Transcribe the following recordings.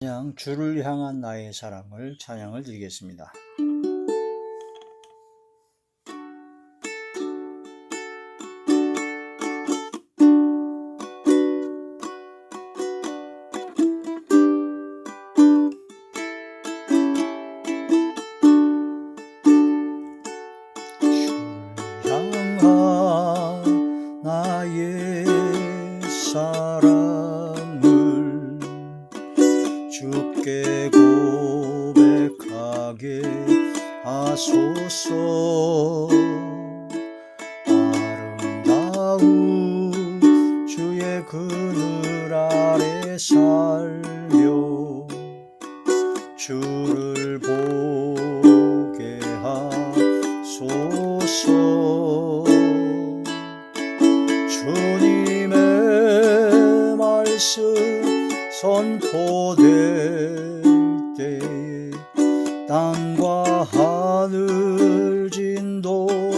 그냥 주를 향한 나의 사랑을 찬양을 드리겠습니다. 주를 향한 나의 사랑을 주께 고백하게 하소서. 아름다운 주의 그늘 아래 살며 주를 보게 하소서. 주님의 말씀 선포될 때에 땅과 하늘 진동하리니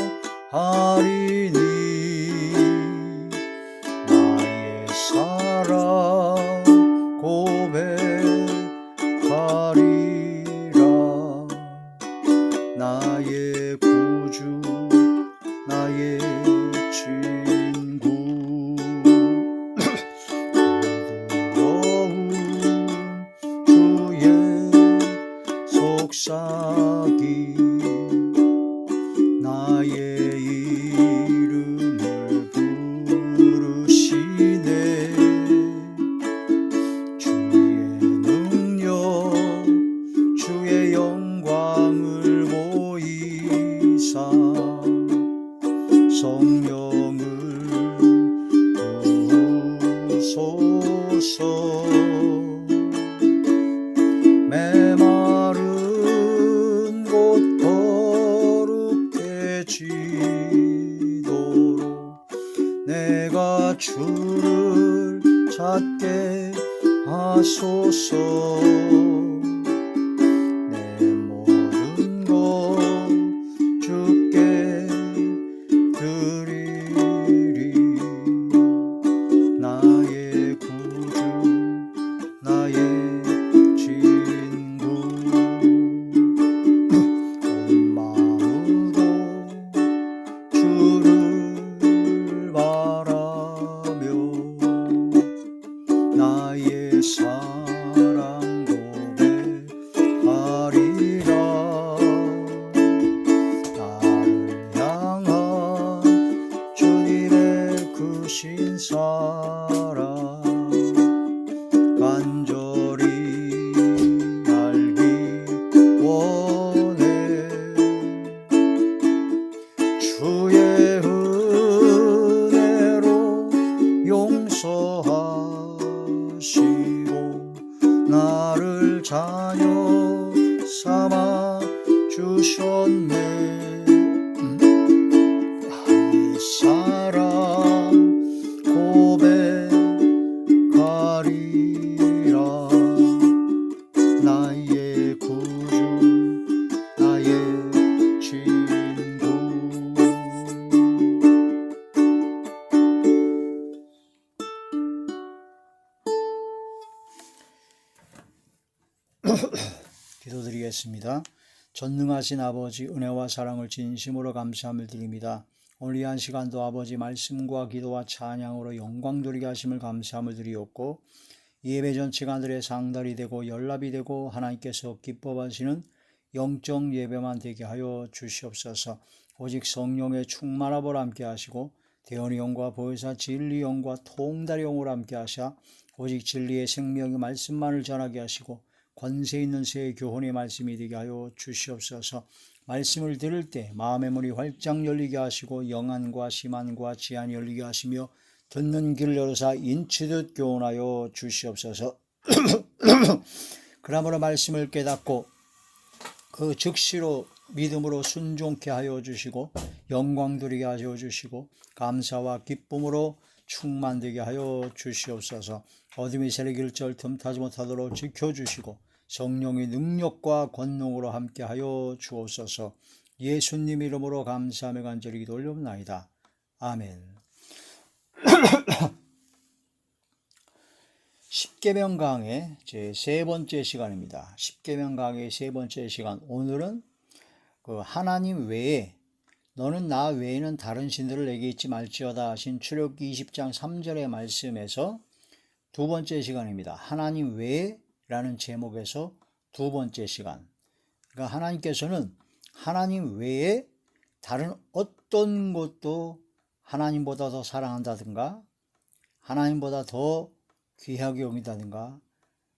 나의 사랑 고백하리라. 나의 구주 나의 친구 부드러운 주의 속삭이 나의 이름을 부르시네. 주의 능력 주의 영광을 보이사 성령을 부으소서. 메마른 곳 거룩해지도록 내가 주를 찾게 하소서. 내 모든 것 주께 드리리. 나의 구주 나의 친구 온 마음으로 주를 바라며 나의 사랑 고백하리라. 나를 향한 주님의 크신 사랑 간절히 알기 원해. 주의 은혜로 용서하시고 나를 자녀 삼아 주셨네. 나의 사랑 고백하리라. 나의 구주 나의 친구. 기도드리겠습니다. 전능하신 아버지, 은혜와 사랑을 진심으로 감사함을 드립니다. 오늘 이 한 시간도 아버지 말씀과 기도와 찬양으로 영광 돌리게 하심을 감사함을 드리옵고, 예배 전체가 하늘의 상달이 되고 연락이 되고 하나님께서 기뻐하시는 영적 예배만 되게 하여 주시옵소서. 오직 성령의 충만함을 함께 하시고 대언의 영과 보혜사 진리 영과 통달의 영으로 함께 하사 오직 진리의 생명의 말씀만을 전하게 하시고 권세 있는 새 교훈의 말씀이 되게 하여 주시옵소서. 말씀을 들을 때 마음의 문이 활짝 열리게 하시고 영안과 심안과 지안이 열리게 하시며 듣는 길을 열어사 인치듯 교훈하여 주시옵소서. 그러므로 말씀을 깨닫고 그 즉시로 믿음으로 순종케 하여 주시고 영광 드리게 하여 주시고 감사와 기쁨으로 충만되게 하여 주시옵소서. 어둠이 세력일 절 틈타지 못하도록 지켜주시고 성령의 능력과 권능으로 함께하여 주옵소서. 예수님 이름으로 감사하며 간절히 기도 올려옵나이다. 아멘. 십계명 강의 제 세 번째 시간입니다. 십계명 강의 세 번째 시간. 오늘은 그 하나님 외에 너는 나 외에는 다른 신들을 내게 잊지 말지어다 하신 출애굽기 20장 3절의 말씀에서 두 번째 시간입니다. 하나님 외에라는 제목에서 두 번째 시간. 그러니까 하나님께서는 하나님 외에 다른 어떤 것도 하나님보다 더 사랑한다든가 하나님보다 더 귀하게 여긴다든가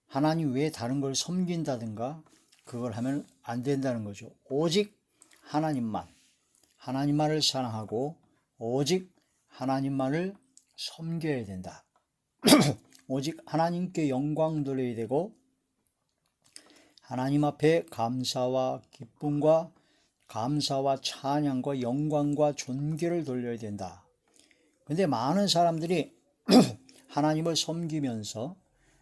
하나님 외에 다른 걸 섬긴다든가 그걸 하면 안 된다는 거죠. 오직 하나님만을 사랑하고 오직 하나님만을 섬겨야 된다. 오직 하나님께 영광 돌려야 되고 하나님 앞에 감사와 기쁨과 감사와 찬양과 영광과 존귀를 돌려야 된다. 근데 많은 사람들이 하나님을 섬기면서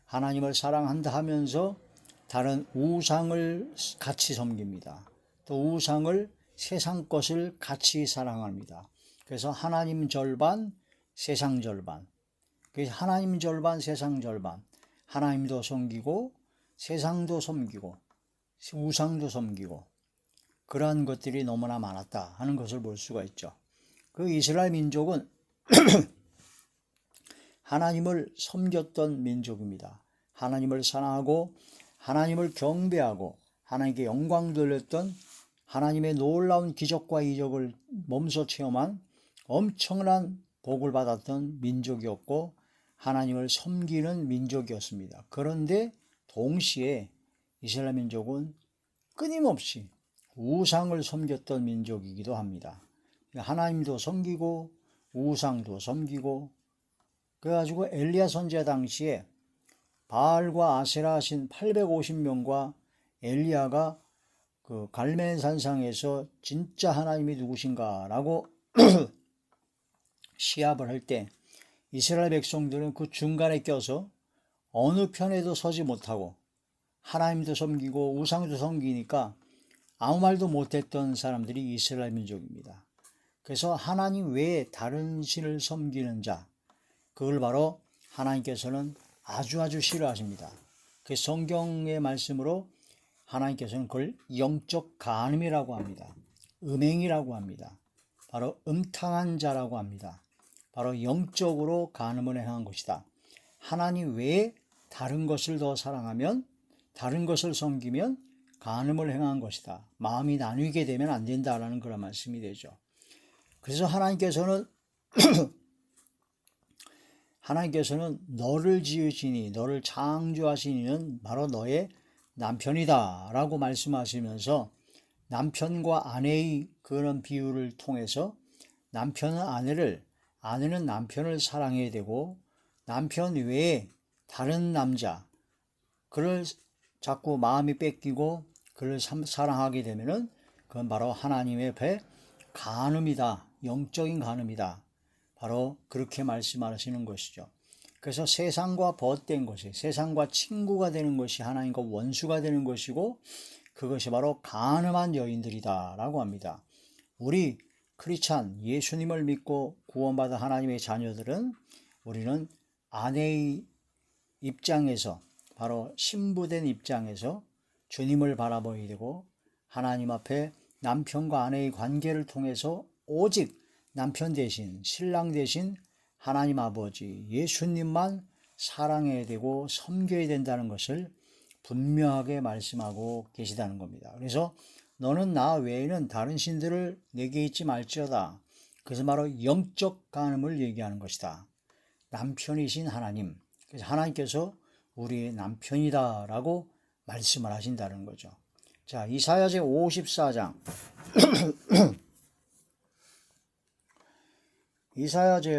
하나님을 사랑한다 하면서 다른 우상을 같이 섬깁니다. 또 우상을 세상 것을 같이 사랑합니다. 그래서 하나님 절반, 세상 절반. 그래서 하나님 절반, 세상 절반. 하나님도 섬기고 세상도 섬기고 우상도 섬기고 그러한 것들이 너무나 많았다 하는 것을 볼 수가 있죠. 그 이스라엘 민족은 하나님을 섬겼던 민족입니다. 하나님을 사랑하고 하나님을 경배하고 하나님께 영광 돌렸던 하나님의 놀라운 기적과 이적을 몸소 체험한 엄청난 복을 받았던 민족이었고 하나님을 섬기는 민족이었습니다. 그런데 동시에 이스라엘 민족은 끊임없이 우상을 섬겼던 민족이기도 합니다. 하나님도 섬기고 우상도 섬기고 그래가지고 엘리야 선지자 당시에 바알과 아세라 하신 850명과 엘리야가 그 갈멜 산상에서 진짜 하나님이 누구신가라고 시합을 할 때 이스라엘 백성들은 그 중간에 껴서 어느 편에도 서지 못하고 하나님도 섬기고 우상도 섬기니까 아무 말도 못했던 사람들이 이스라엘 민족입니다. 그래서 하나님 외에 다른 신을 섬기는 자, 그걸 바로 하나님께서는 아주 싫어하십니다. 그 성경의 말씀으로 하나님께서는 그걸 영적 간음이라고 합니다. 음행이라고 합니다. 바로 음탕한 자라고 합니다. 바로 영적으로 간음을 행한 것이다. 하나님 외에 다른 것을 더 사랑하면 다른 것을 섬기면 간음을 행한 것이다. 마음이 나뉘게 되면 안 된다라는 그런 말씀이 되죠. 그래서 하나님께서는 너를 지으시니 너를 창조하시니는 바로 너의 남편이다 라고 말씀하시면서 남편과 아내의 그런 비유를 통해서 남편은 아내는 남편을 사랑해야 되고 남편 외에 다른 남자 그를 자꾸 마음이 뺏기고 그를 사랑하게 되면은 그건 바로 하나님의 배 간음이다. 영적인 간음이다. 바로 그렇게 말씀하시는 것이죠. 그래서 세상과 벗된 것이 세상과 친구가 되는 것이 하나님과 원수가 되는 것이고 그것이 바로 간음한 여인들이다 라고 합니다. 우리 크리스찬 예수님을 믿고 구원받은 하나님의 자녀들은 우리는 아내의 입장에서 바로 신부된 입장에서 주님을 바라보아야 되고 하나님 앞에 남편과 아내의 관계를 통해서 오직 남편 대신 신랑 대신 하나님 아버지 예수님만 사랑해야 되고 섬겨야 된다는 것을 분명하게 말씀하고 계시다는 겁니다. 그래서 너는 나 외에는 다른 신들을 내게 잊지 말지어다. 그래서 바로 영적 간음을 얘기하는 것이다. 남편이신 하나님, 그래서 하나님께서 우리의 남편이다 라고 말씀을 하신다는 거죠. 자, 이사야 제 54장 이사야 제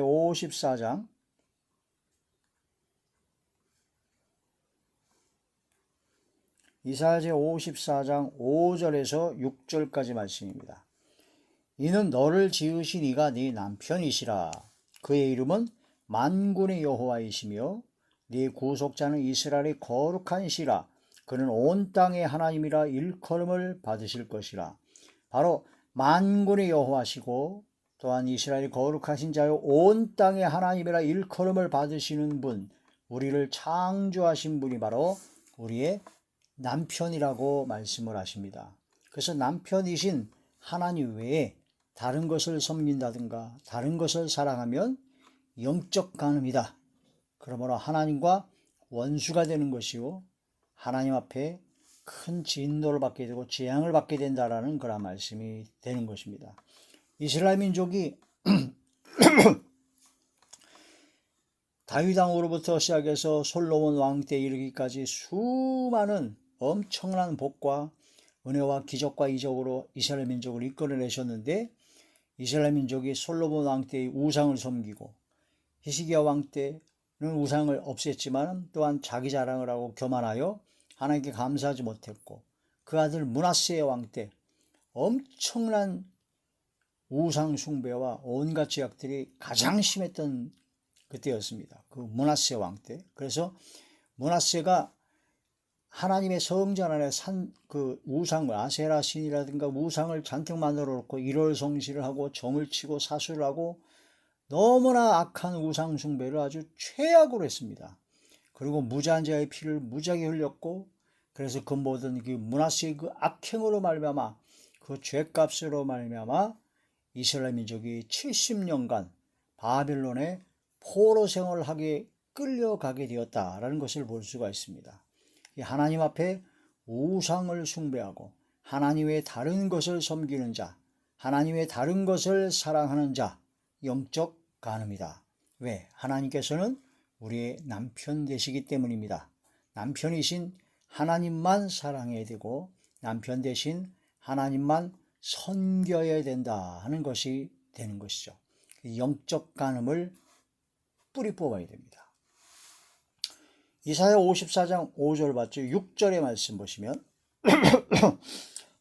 54장 5절에서 6절까지 말씀입니다. 이는 너를 지으신 이가 네 남편이시라. 그의 이름은 만군의 여호와이시며 네 구속자는 이스라엘의 거룩한 시라. 그는 온 땅의 하나님이라 일컬음을 받으실 것이라. 바로 만군의 여호와시고 또한 이스라엘의 거룩하신 자요 온 땅의 하나님이라 일컬음을 받으시는 분, 우리를 창조하신 분이 바로 우리의 남편이라고 말씀을 하십니다. 그래서 남편이신 하나님 외에 다른 것을 섬긴다든가 다른 것을 사랑하면 영적 간음이다. 그러므로 하나님과 원수가 되는 것이요, 하나님 앞에 큰 진노를 받게 되고 재앙을 받게 된다라는 그런 말씀이 되는 것입니다. 이스라엘 민족이 다윗 왕으로부터 시작해서 솔로몬 왕 때 이르기까지 수많은 엄청난 복과 은혜와 기적과 이적으로 이스라엘 민족을 이끌어내셨는데, 이스라엘 민족이 솔로몬 왕 때의 우상을 섬기고 히스기야 왕 때는 우상을 없앴지만 또한 자기 자랑을 하고 교만하여 하나님께 감사하지 못했고, 그 아들 므낫세 왕 때 엄청난 우상 숭배와 온갖 죄악들이 가장 심했던 그때였습니다. 그 므낫세 왕 때. 그래서 므낫세가 하나님의 성전 안에 그 우상을, 아세라 신이라든가 우상을 잔뜩 만들어 놓고 일월성시를 하고 점을 치고 사수를 하고 너무나 악한 우상 숭배를 아주 최악으로 했습니다. 그리고 무지한 자의 피를 무지하게 흘렸고, 그래서 그 모든 그 므낫세의 그 악행으로 말미암아, 그 죄값으로 말미암아 이스라엘 민족이 70년간 바벨론에 포로 생활을 하게 끌려가게 되었다라는 것을 볼 수가 있습니다. 하나님 앞에 우상을 숭배하고 하나님 외에 다른 것을 섬기는 자, 하나님 외에 다른 것을 사랑하는 자, 영적 간음이다. 왜? 하나님께서는 우리의 남편 되시기 때문입니다. 남편이신 하나님만 사랑해야 되고 남편 대신 하나님만 섬겨야 된다 하는 것이 되는 것이죠. 영적 간음을 뿌리 뽑아야 됩니다. 이사야 54장 5절 봤죠? 6절의 말씀 보시면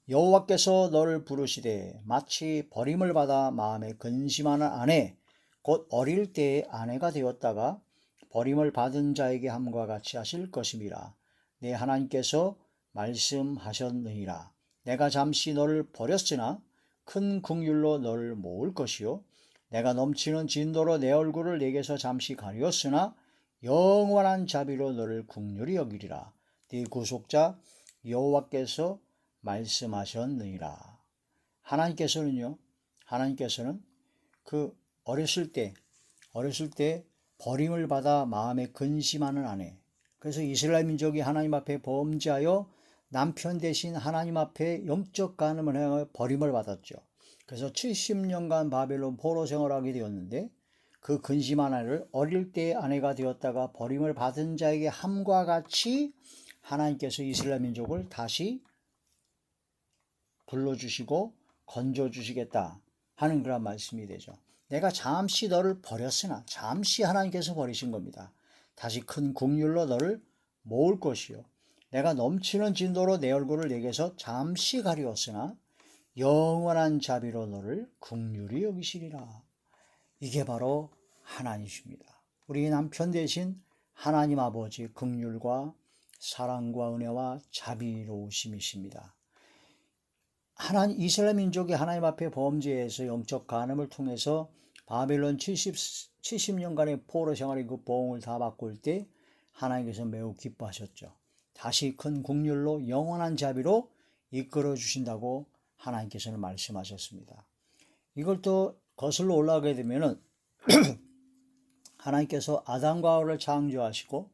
여호와께서 너를 부르시되 마치 버림을 받아 마음에 근심하는 아내, 곧 어릴 때의 아내가 되었다가 버림을 받은 자에게 함과 같이 하실 것임이라. 내 하나님께서 말씀하셨느니라. 내가 잠시 너를 버렸으나 큰 긍휼로 너를 모을 것이요, 내가 넘치는 진노로 내 얼굴을 내게서 잠시 가리었으나 영원한 자비로 너를 긍휼히 여기리라. 네 구속자 여호와께서 말씀하셨느니라. 하나님께서는 그 어렸을 때 버림을 받아 마음에 근심하는 아내, 그래서 이스라엘 민족이 하나님 앞에 범죄하여 남편 대신 하나님 앞에 영적 간음을 하여 버림을 받았죠. 그래서 70년간 바벨론 포로 생활하게 되었는데, 그 근심한 아내를 어릴 때의 아내가 되었다가 버림을 받은 자에게 함과 같이 하나님께서 이스라엘 민족을 다시 불러주시고 건져주시겠다 하는 그런 말씀이 되죠. 내가 잠시 너를 버렸으나, 잠시 하나님께서 버리신 겁니다. 다시 큰 긍휼로 너를 모을 것이요, 내가 넘치는 진도로 내 얼굴을 내게서 잠시 가리웠으나 영원한 자비로 너를 긍휼히 여기시리라. 이게 바로 하나님이십니다. 우리 남편 대신 하나님 아버지 긍휼과 사랑과 은혜와 자비로우심이십니다. 이스라엘 민족이 하나님 앞에 범죄해서 영적 간음을 통해서 바벨론 70년간의 포로 생활의 그 보응을 다 바꿀 때 하나님께서 매우 기뻐하셨죠. 다시 큰 긍휼로 영원한 자비로 이끌어 주신다고 하나님께서는 말씀하셨습니다. 이걸 또 거슬러 올라가게 되면은 하나님께서 아담과 하와를 창조하시고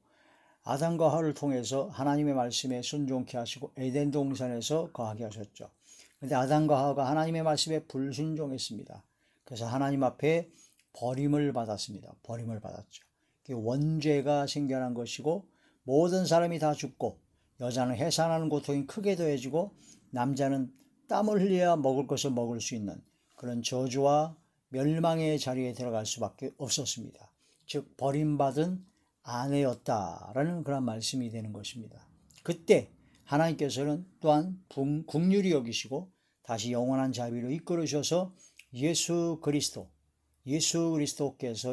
아담과 하와를 통해서 하나님의 말씀에 순종케 하시고 에덴 동산에서 거하게 하셨죠. 그런데 아담과 하와가 하나님의 말씀에 불순종했습니다. 그래서 하나님 앞에 버림을 받았습니다. 버림을 받았죠. 원죄가 생겨난 것이고 모든 사람이 다 죽고 여자는 해산하는 고통이 크게 더해지고 남자는 땀을 흘려야 먹을 것을 먹을 수 있는 그런 저주와 멸망의 자리에 들어갈 수밖에 없었습니다. 즉 버림받은 아내였다라는 그런 말씀이 되는 것입니다. 그때 하나님께서는 또한 긍휼히 여기시고 다시 영원한 자비로 이끌으셔서 예수 그리스도께서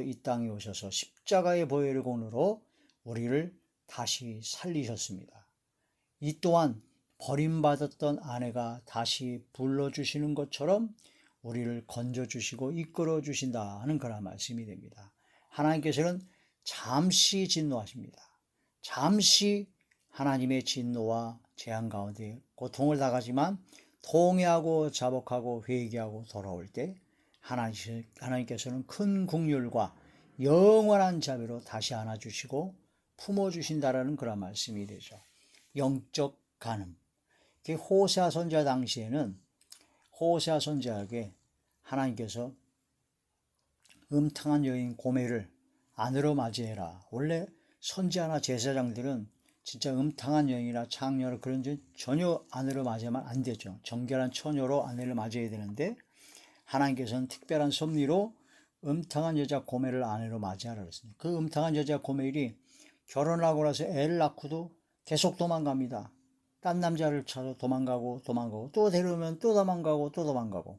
이 땅에 오셔서 십자가의 보혈의 공로로 우리를 다시 살리셨습니다. 이 또한 버림받았던 아내가 다시 불러주시는 것처럼 우리를 건져주시고 이끌어주신다 하는 그런 말씀이 됩니다. 하나님께서는 잠시 진노하십니다. 잠시 하나님의 진노와 재앙 가운데 고통을 당하지만 통회하고 자복하고 회개하고 돌아올 때 하나님께서는 큰 긍휼과 영원한 자비로 다시 안아주시고 품어주신다라는 그런 말씀이 되죠. 영적 간음. 호세아 선지자 당시에는 호세아 선지자에게 하나님께서 음탕한 여인 고멜을 아내로 맞이해라. 원래 선지자나 제사장들은 진짜 음탕한 여인이나 창녀를 그런 전혀 아내로 맞이하면 안 되죠. 정결한 처녀로 아내를 맞이해야 되는데 하나님께서는 특별한 섭리로 음탕한 여자 고멜을 아내로 맞이하라 그랬습니다. 그 음탕한 여자 고멜이 결혼하고 나서 애를 낳고도 계속 도망갑니다. 딴 남자를 찾아 도망가고 또 데려오면 또 도망가고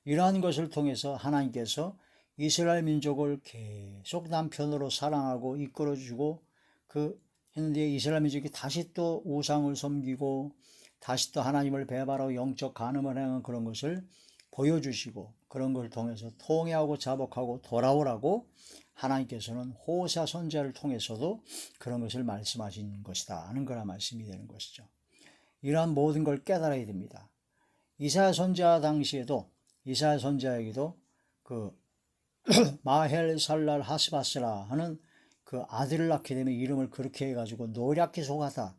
이러한 것을 통해서 하나님께서 이스라엘 민족을 계속 남편으로 사랑하고 이끌어주고 했는데 이스라엘 민족이 다시 또 우상을 섬기고 다시 또 하나님을 배반하고 영적 간음을 행한 그런 것을 보여주시고 그런 걸 통해서 통회하고 자복하고 돌아오라고 하나님께서는 호세아 선지자를 통해서도 그런 것을 말씀하신 것이다 하는 거라 말씀이 되는 것이죠. 이러한 모든 걸 깨달아야 됩니다. 이사야 선지자 당시에도 이사야 선지자에게도 마헬 살랄 하스바스라 하는 그 아들을 낳게 되면 이름을 그렇게 해가지고 노략히 속하다.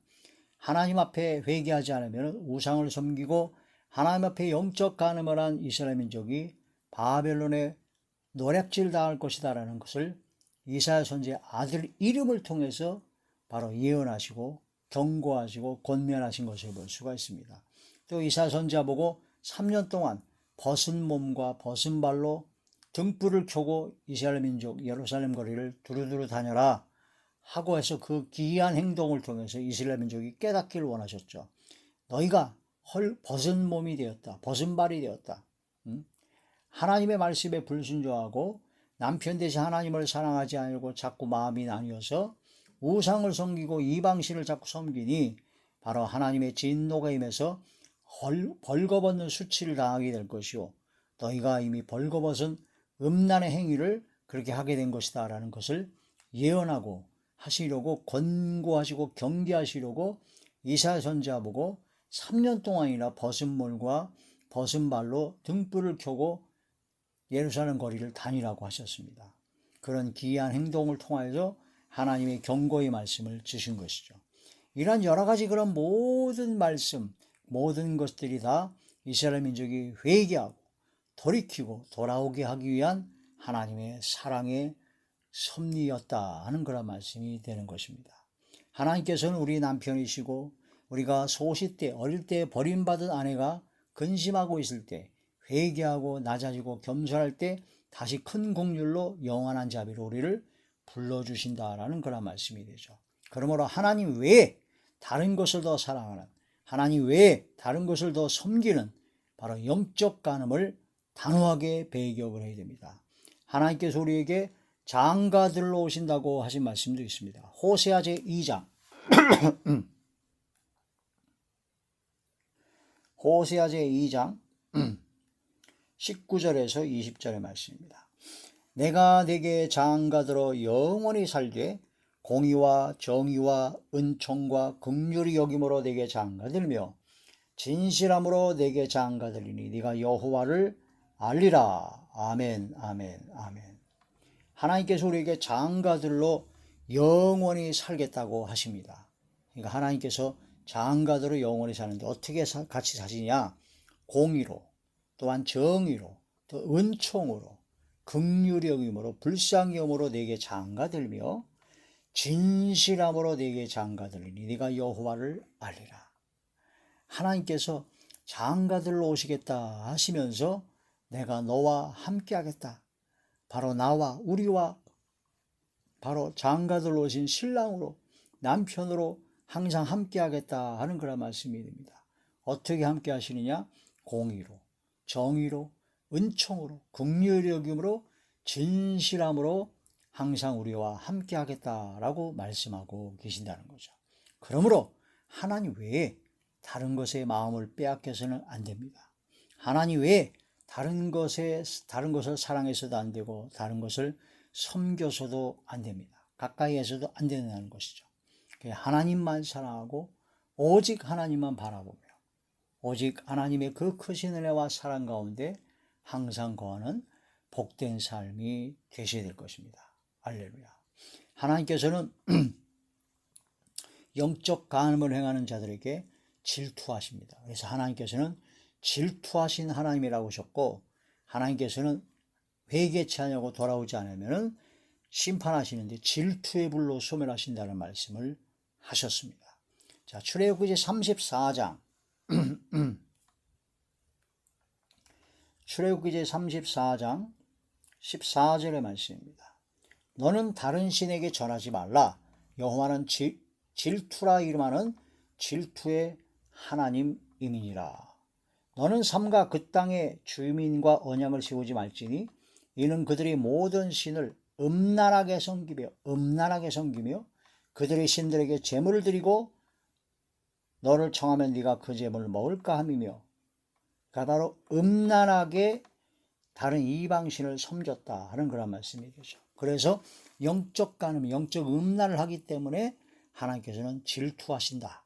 하나님 앞에 회개하지 않으면 우상을 섬기고 하나님 앞에 영적 간음을 한 이스라엘 민족이 바벨론에 노략질 당할 것이다라는 것을 이사야 선지의 아들 이름을 통해서 바로 예언하시고 경고하시고 권면하신 것을 볼 수가 있습니다. 또 이사야 선지자 보고 3년 동안 벗은 몸과 벗은 발로 등불을 켜고 이스라엘 민족 예루살렘 거리를 두루두루 다녀라 하고 해서 그 기이한 행동을 통해서 이스라엘 민족이 깨닫기를 원하셨죠. 너희가 벗은 몸이 되었다. 벗은 발이 되었다. 하나님의 말씀에 불순종하고 남편 대신 하나님을 사랑하지 않고 자꾸 마음이 나뉘어서 우상을 섬기고 이방신을 자꾸 섬기니 바로 하나님의 진노가 임해서 벌거벗는 수치를 당하게 될 것이요 너희가 이미 벌거벗은 음란의 행위를 그렇게 하게 된 것이다 라는 것을 예언하고 하시려고 권고하시고 경계하시려고 이사야 선지자 보고 3년 동안이나 벗은 몸과 벗은 발로 등불을 켜고 예루살렘 거리를 다니라고 하셨습니다. 그런 기이한 행동을 통하여서 하나님의 경고의 말씀을 주신 것이죠. 이러한 여러 가지 그런 모든 말씀, 모든 것들이 다 이스라엘 민족이 회개하고 돌이키고 돌아오게 하기 위한 하나님의 사랑의 섭리였다 하는 그런 말씀이 되는 것입니다. 하나님께서는 우리 남편이시고 우리가 소시 때 어릴 때 버림받은 아내가 근심하고 있을 때 회개하고 낮아지고 겸손할 때 다시 큰 긍휼로 영원한 자비로 우리를 불러주신다라는 그런 말씀이 되죠. 그러므로 하나님 외에 다른 것을 더 사랑하는 하나님 외에 다른 것을 더 섬기는 바로 영적 간음을 단호하게 배격을 해야 됩니다. 하나님께서 우리에게 장가들로 오신다고 하신 말씀도 있습니다. 호세아 제2장 호세아 제2장 19절에서 20절의 말씀입니다. 내가 네게 장가들어 영원히 살되 공의와 정의와 은총과 긍휼히 여김으로 네게 장가들며 진실함으로 네게 장가들리니 네가 여호와를 알리라. 아멘, 아멘, 아멘. 하나님께서 우리에게 장가들로 영원히 살겠다고 하십니다. 그러니까 하나님께서 장가들로 영원히 사는데 어떻게 같이 사시냐? 공의로, 또한 정의로, 또 은총으로, 긍휼히 여김으로, 불쌍히 여김으로 네게 장가들며 진실함으로 네게 장가들리니 네가 여호와를 알리라. 하나님께서 장가들로 오시겠다 하시면서 내가 너와 함께 하겠다. 바로 나와 우리와 바로 장가들로 오신 신랑으로 남편으로 항상 함께 하겠다 하는 그런 말씀이 됩니다. 어떻게 함께 하시느냐? 공의로, 정의로, 은총으로, 긍휼히 여김으로, 진실함으로 항상 우리와 함께 하겠다라고 말씀하고 계신다는 거죠. 그러므로 하나님 외에 다른 것에 마음을 빼앗겨서는 안 됩니다. 하나님 외에 다른 것을 사랑해서도 안 되고 다른 것을 섬겨서도 안 됩니다. 가까이에서도 안 된다는 것이죠. 하나님만 사랑하고 오직 하나님만 바라보며 오직 하나님의 그 크신 은혜와 사랑 가운데 항상 거하는 복된 삶이 되셔야 될 것입니다. 할렐루야. 하나님께서는 영적 간음을 행하는 자들에게 질투하십니다. 그래서 하나님께서는 질투하신 하나님이라고 하셨고, 하나님께서는 회개치 않으려고 돌아오지 않으면 심판하시는데 질투의 불로 소멸하신다는 말씀을 하셨습니다. 자, 출애굽기 34장 출애굽기 34장 14절의 말씀입니다. 너는 다른 신에게 전하지 말라. 여호와는 질투라 이름하는 질투의 하나님이니라. 너는 삼가 그 땅의 주민과 언약을 세우지 말지니 이는 그들이 모든 신을 음란하게 섬기며 그들의 신들에게 제물을 드리고 너를 청하면 네가 그 제물을 먹을까 함이며, 그러니까 바로 음란하게 다른 이방신을 섬겼다 하는 그런 말씀이 되죠. 그래서 영적 간음, 영적 음란을 하기 때문에 하나님께서는 질투하신다.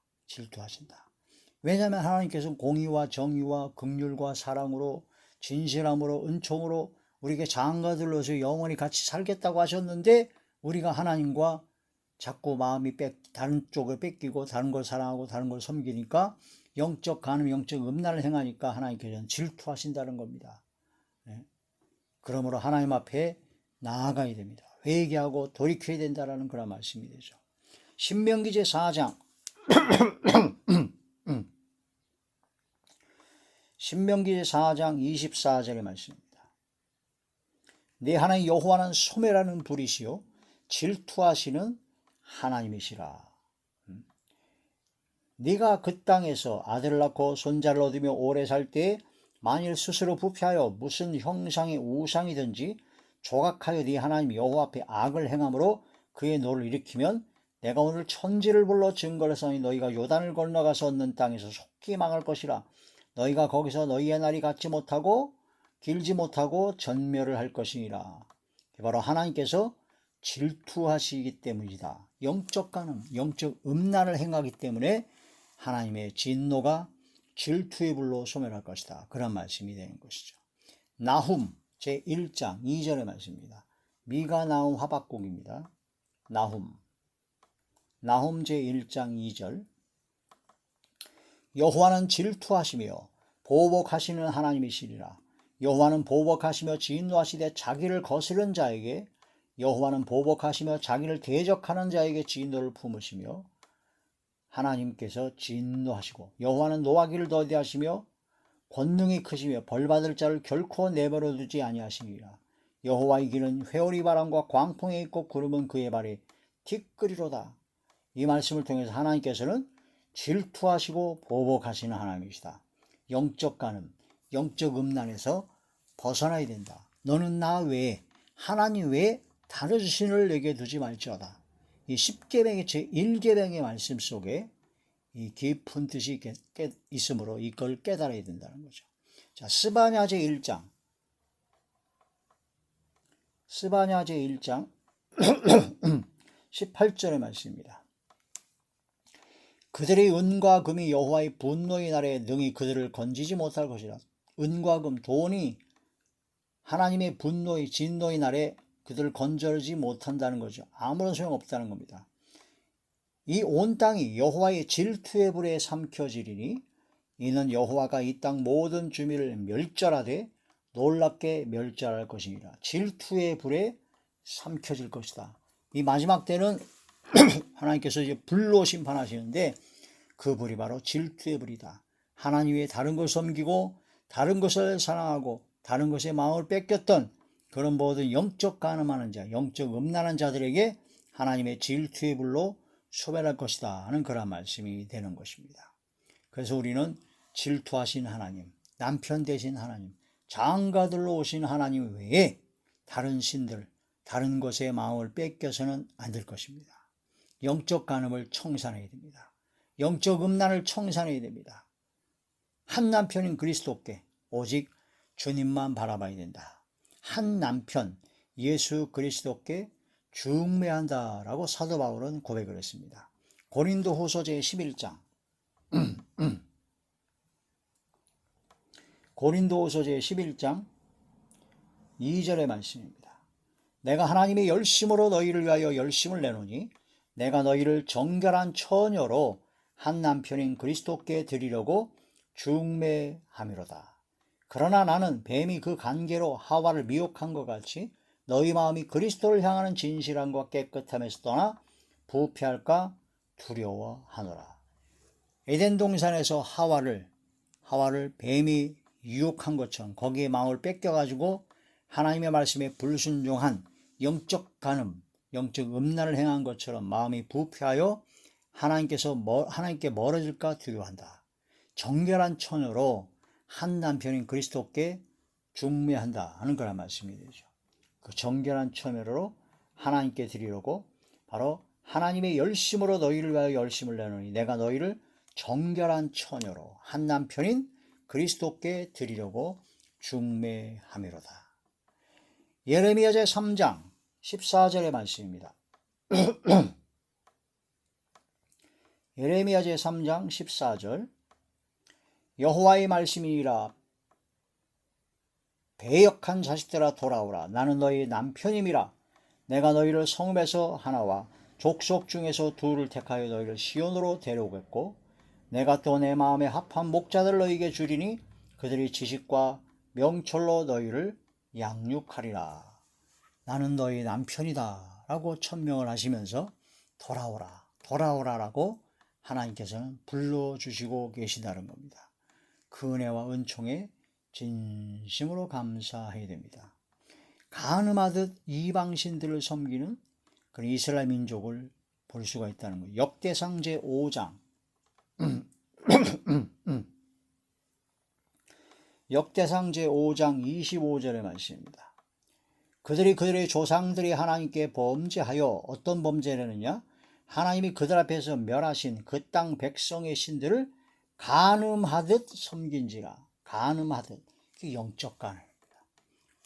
왜냐하면 하나님께서는 공의와 정의와 긍휼과 사랑으로 진실함으로 은총으로 우리에게 장가들로서 영원히 같이 살겠다고 하셨는데, 우리가 하나님과 자꾸 마음이 다른 쪽을 뺏기고 다른 걸 사랑하고 다른 걸 섬기니까 영적 간음, 영적 음란을 행하니까 하나님께서는 질투하신다는 겁니다. 그러므로 하나님 앞에 나아가야 됩니다. 회개하고 돌이켜야 된다는 그런 말씀이 되죠. 신명기 4장 신명기 4장 24절의 말씀입니다. 네 하나님 여호와는 소멸하는 불이시요 질투하시는 하나님이시라. 네가 그 땅에서 아들을 낳고 손자를 얻으며 오래 살 때에 만일 스스로 부패하여 무슨 형상의 우상이든지 조각하여 네 하나님 여호와 앞에 악을 행함으로 그의 노를 일으키면 내가 오늘 천지를 불러 증거를 하니 너희가 요단을 건너가서 얻는 땅에서 속히 망할 것이라. 너희가 거기서 너희의 날이 갖지 못하고 길지 못하고 전멸을 할 것이니라. 바로 하나님께서 질투하시기 때문이다. 영적 간음, 영적 음란을 행하기 때문에 하나님의 진노가 질투의 불로 소멸할 것이다. 그런 말씀이 되는 것이죠. 나훔 제1장 2절의 말씀입니다. 미가 나훔 하박국입니다. 나훔 제1장 2절. 여호와는 질투하시며 보복하시는 하나님이시리라. 여호와는 보복하시며 진노하시되 자기를 거스른 자에게, 여호와는 보복하시며 자기를 대적하는 자에게 진노를 품으시며 하나님께서 진노하시고, 여호와는 노하기를 더디하시며 권능이 크시며 벌받을 자를 결코 내버려 두지 아니하시니라. 여호와의 길은 회오리 바람과 광풍에 있고 구름은 그의 발에 티끌이로다. 이 말씀을 통해서 하나님께서는 질투하시고 보복하시는 하나님이시다. 영적 간음, 영적 음란에서 벗어나야 된다. 너는 나 외에, 하나님 외에 다른 신을 내게 두지 말지어다. 이 10계명의 제1계명의 말씀 속에 이 깊은 뜻이 있으므로 이걸 깨달아야 된다는 거죠. 자, 스바냐 제1장 18절의 말씀입니다. 그들의 은과 금이 여호와의 분노의 날에 능히 그들을 건지지 못할 것이라. 은과 금, 돈이 하나님의 분노의 진노의 날에 그들을 건져지 못한다는 거죠. 아무런 소용없다는 겁니다. 이 온 땅이 여호와의 질투의 불에 삼켜지리니 이는 여호와가 이 땅 모든 주민을 멸절하되 놀랍게 멸절할 것이니라. 질투의 불에 삼켜질 것이다. 이 마지막 때는 하나님께서 이제 불로 심판하시는데 그 불이 바로 질투의 불이다. 하나님 외에 다른 것을 섬기고 다른 것을 사랑하고 다른 것에 마음을 뺏겼던 그런 모든 영적 간음하는 자, 영적 음란한 자들에게 하나님의 질투의 불로 소멸할 것이다 하는 그런 말씀이 되는 것입니다. 그래서 우리는 질투하신 하나님, 남편 되신 하나님, 장가들로 오신 하나님 외에 다른 신들, 다른 것에 마음을 뺏겨서는 안 될 것입니다. 영적 간음을 청산해야 됩니다. 영적 음란을 청산해야 됩니다. 한 남편인 그리스도께 오직 주님만 바라봐야 된다. 한 남편 예수 그리스도께 중매한다라고 사도 바울은 고백을 했습니다. 고린도후서 제11장 고린도후서 제11장 2절의 말씀입니다. 내가 하나님의 열심으로 너희를 위하여 열심을 내노니 내가 너희를 정결한 처녀로 한 남편인 그리스도께 드리려고 중매함이로다. 그러나 나는 뱀이 그 간계로 하와를 미혹한 것 같이 너희 마음이 그리스도를 향하는 진실함과 깨끗함에서 떠나 부패할까 두려워하노라. 에덴 동산에서 하와를 뱀이 유혹한 것처럼 거기에 마음을 뺏겨가지고 하나님의 말씀에 불순종한 영적 간음, 영적 음란을 행한 것처럼 마음이 부패하여 하나님께 멀어질까 두려워한다. 정결한 처녀로 한 남편인 그리스도께 중매한다 하는 거란 말씀이 되죠. 그 정결한 처녀로 하나님께 드리려고 바로 하나님의 열심으로 너희를 위하여 열심을 내노니 내가 너희를 정결한 처녀로 한 남편인 그리스도께 드리려고 중매함이로다. 예레미야 제3장 14절의 말씀입니다. 예레미야 제3장 14절 여호와의 말씀이니라 배역한 자식들아 돌아오라. 나는 너희 남편임이라. 내가 너희를 성읍에서 하나와 족속 중에서 둘을 택하여 너희를 시온으로 데려오겠고 내가 또 내 마음에 합한 목자들을 너희에게 주리니 그들이 지식과 명철로 너희를 양육하리라. 나는 너희 남편이다 라고 천명을 하시면서 돌아오라 라고 하나님께서는 불러주시고 계시다는 겁니다. 그 은혜와 은총에 진심으로 감사해야 됩니다. 간음하듯 이방신들을 섬기는 그런 이스라엘 민족을 볼 수가 있다는 거예요. 역대상 제5장 역대상 제5장 25절의 말씀입니다. 그들이 그들의 조상들이 하나님께 범죄하여 어떤 범죄를 했느냐? 하나님이 그들 앞에서 멸하신 그 땅 백성의 신들을 간음하듯 섬긴지라. 간음하듯. 그 영적 간음입니다.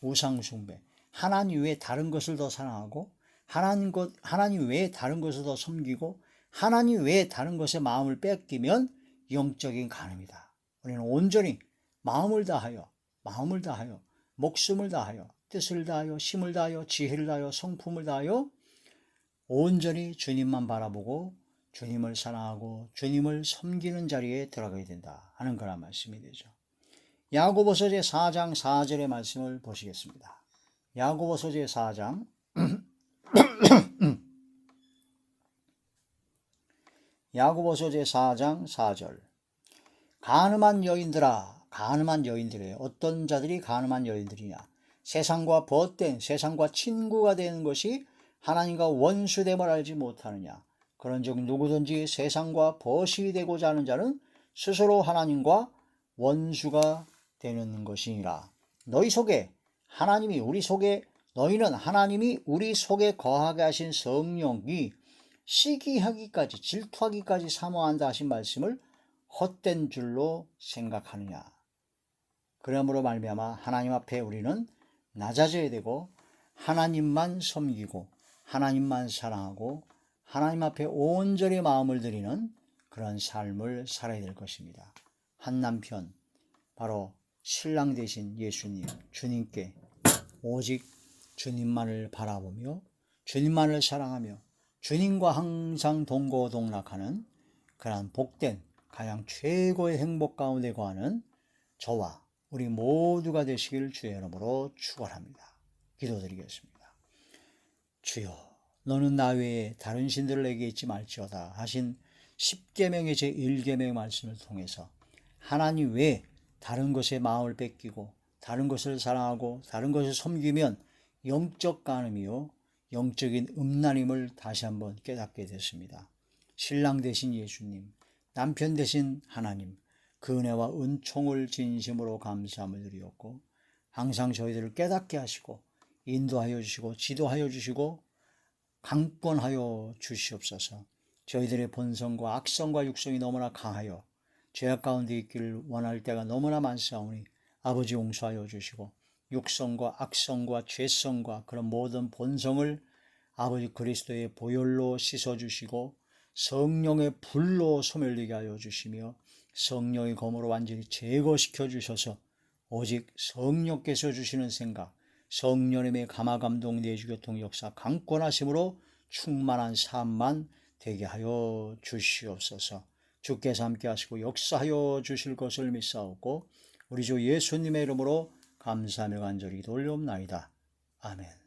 우상숭배. 하나님 외에 다른 것을 더 사랑하고 하나님 외에 다른 것을 더 섬기고 하나님 외에 다른 것에 마음을 뺏기면 영적인 간음이다. 우리는 온전히 마음을 다하여 목숨을 다하여 뜻을 다하여 힘을 다하여 지혜를 다하여 성품을 다하여 온전히 주님만 바라보고 주님을 사랑하고 주님을 섬기는 자리에 들어가야 된다 하는 거란 말씀이 되죠. 야고보서 제4장 4절의 말씀을 보시겠습니다. 야고보서 제4장 야고보서 제4장 4절 간음한 여인들아 간음한 여인들이에요. 어떤 자들이 간음한 여인들이냐? 세상과 벗된 세상과 친구가 되는 것이 하나님과 원수됨을 알지 못하느냐? 그런즉 누구든지 세상과 벗이 되고자 하는 자는 스스로 하나님과 원수가 되는 것이니라. 너희는 하나님이 우리 속에 거하게 하신 성령이 시기하기까지 질투하기까지 사모한다 하신 말씀을 헛된 줄로 생각하느냐. 그러므로 말미암아 하나님 앞에 우리는 낮아져야 되고 하나님만 섬기고 하나님만 사랑하고 하나님 앞에 온전히 마음을 드리는 그런 삶을 살아야 될 것입니다. 한 남편, 바로 신랑 되신 예수님, 주님께 오직 주님만을 바라보며 주님만을 사랑하며 주님과 항상 동고동락하는 그러한 복된 가장 최고의 행복 가운데 거하는 저와 우리 모두가 되시길 주의 이름으로 축원합니다. 기도드리겠습니다. 주여, 너는 나 외에 다른 신들을 내게 있지 말지어다 하신 10계명의 제1계명의 말씀을 통해서 하나님 외에 다른 것에 마음을 뺏기고 다른 것을 사랑하고 다른 것을 섬기면 영적 간음이요 영적인 음란임을 다시 한번 깨닫게 됐습니다. 신랑 되신 예수님, 남편 되신 하나님, 그 은혜와 은총을 진심으로 감사함을 드리었고 항상 저희들을 깨닫게 하시고 인도하여 주시고 지도하여 주시고 강권하여 주시옵소서. 저희들의 본성과 악성과 육성이 너무나 강하여 죄악 가운데 있기를 원할 때가 너무나 많사오니 아버지 용서하여 주시고 육성과 악성과 죄성과 그런 모든 본성을 아버지 그리스도의 보혈로 씻어주시고 성령의 불로 소멸되게 하여 주시며 성령의 검으로 완전히 제거시켜 주셔서 오직 성령께서 주시는 생각, 성령님의 감화감동 내주교통 역사 강권하심으로 충만한 삶만 되게 하여 주시옵소서. 주께서 함께 하시고 역사하여 주실 것을 믿사옵고 우리 주 예수님의 이름으로 감사하며 간절히 돌려옵나이다. 아멘.